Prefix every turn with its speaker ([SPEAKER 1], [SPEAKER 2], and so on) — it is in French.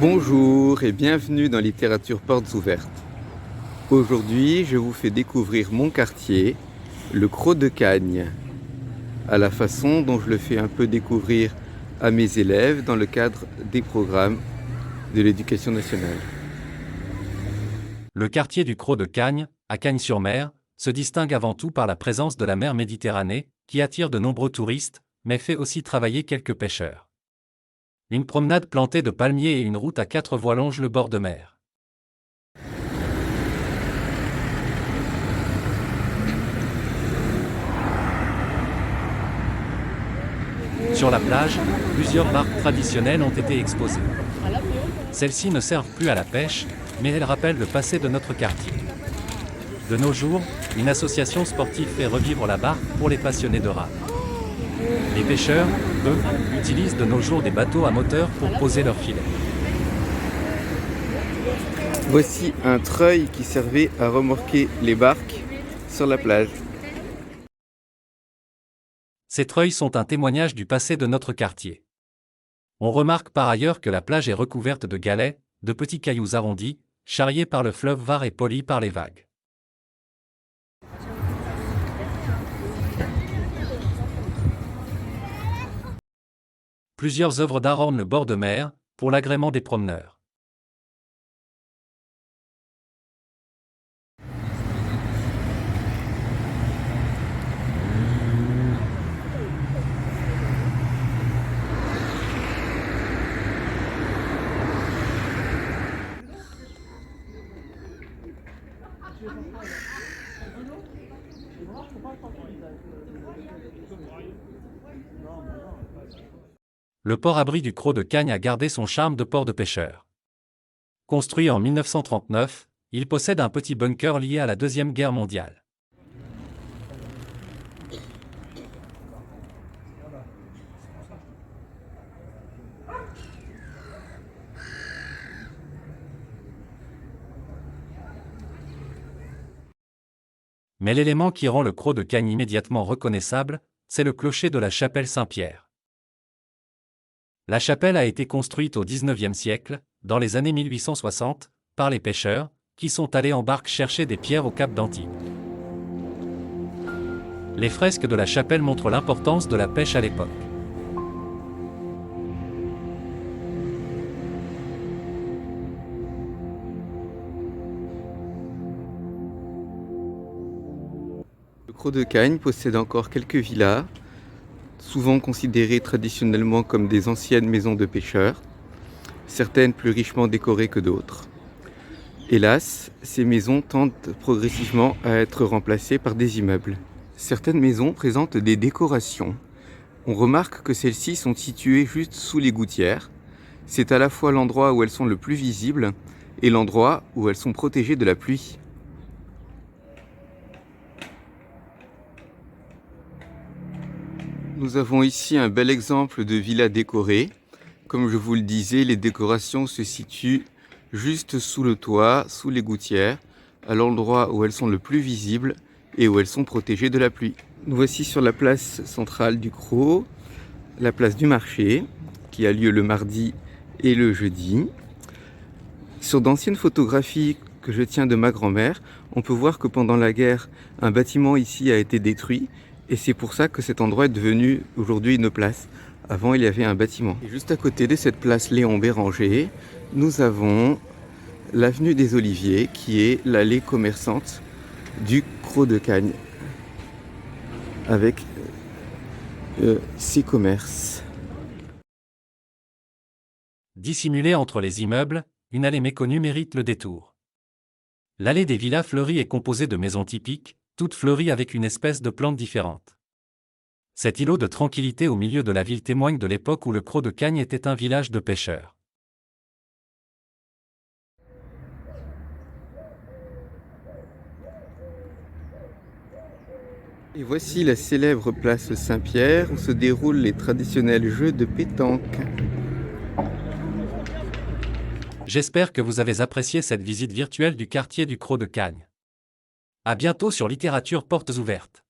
[SPEAKER 1] Bonjour et bienvenue dans Littérature Portes Ouvertes. Aujourd'hui, je vous fais découvrir mon quartier, le Crot de Cagnes, à la façon dont je le fais un peu découvrir à mes élèves dans le cadre des programmes de l'éducation nationale.
[SPEAKER 2] Le quartier du Crot de Cagnes, à Cagnes-sur-Mer, se distingue avant tout par la présence de la mer Méditerranée, qui attire de nombreux touristes, mais fait aussi travailler quelques pêcheurs. Une promenade plantée de palmiers et une route à 4 voies longent le bord de mer. Sur la plage, plusieurs barques traditionnelles ont été exposées. Celles-ci ne servent plus à la pêche, mais elles rappellent le passé de notre quartier. De nos jours, une association sportive fait revivre la barque pour les passionnés de rame. Les pêcheurs, eux, utilisent de nos jours des bateaux à moteur pour poser leurs filets.
[SPEAKER 1] Voici un treuil qui servait à remorquer les barques sur la plage.
[SPEAKER 2] Ces treuils sont un témoignage du passé de notre quartier. On remarque par ailleurs que la plage est recouverte de galets, de petits cailloux arrondis, charriés par le fleuve Var et polis par les vagues. Plusieurs œuvres d'art ornent le bord de mer, pour l'agrément des promeneurs. Le port-abri du Crot de Cagnes a gardé son charme de port de pêcheurs. Construit en 1939, il possède un petit bunker lié à la Deuxième Guerre mondiale. Mais l'élément qui rend le Crot de Cagnes immédiatement reconnaissable, c'est le clocher de la chapelle Saint-Pierre. La chapelle a été construite au XIXe siècle, dans les années 1860, par les pêcheurs, qui sont allés en barque chercher des pierres au cap d'Antibes. Les fresques de la chapelle montrent l'importance de la pêche à l'époque.
[SPEAKER 1] Le Crot de Cagnes possède encore quelques villas, souvent considérées traditionnellement comme des anciennes maisons de pêcheurs, certaines plus richement décorées que d'autres. Hélas, ces maisons tendent progressivement à être remplacées par des immeubles. Certaines maisons présentent des décorations. On remarque que celles-ci sont situées juste sous les gouttières. C'est à la fois l'endroit où elles sont le plus visibles et l'endroit où elles sont protégées de la pluie. Nous avons ici un bel exemple de villa décorée. Comme je vous le disais, les décorations se situent juste sous le toit, sous les gouttières, à l'endroit où elles sont le plus visibles et où elles sont protégées de la pluie. Nous voici sur la place centrale du Crot, la place du marché, qui a lieu le mardi et le jeudi. Sur d'anciennes photographies que je tiens de ma grand-mère, on peut voir que pendant la guerre, un bâtiment ici a été détruit. Et c'est pour ça que cet endroit est devenu aujourd'hui une place. Avant, il y avait un bâtiment. Et juste à côté de cette place Léon Béranger, nous avons l'avenue des Oliviers, qui est l'allée commerçante du Crot de Cagnes, avec ses commerces.
[SPEAKER 2] Dissimulée entre les immeubles, une allée méconnue mérite le détour. L'allée des villas fleuries est composée de maisons typiques, toutes fleuries avec une espèce de plante différente. Cet îlot de tranquillité au milieu de la ville témoigne de l'époque où le Crot de Cagnes était un village de pêcheurs.
[SPEAKER 1] Et voici la célèbre place Saint-Pierre où se déroulent les traditionnels jeux de pétanque.
[SPEAKER 2] J'espère que vous avez apprécié cette visite virtuelle du quartier du Crot de Cagnes. À bientôt sur Littérature Portes Ouvertes.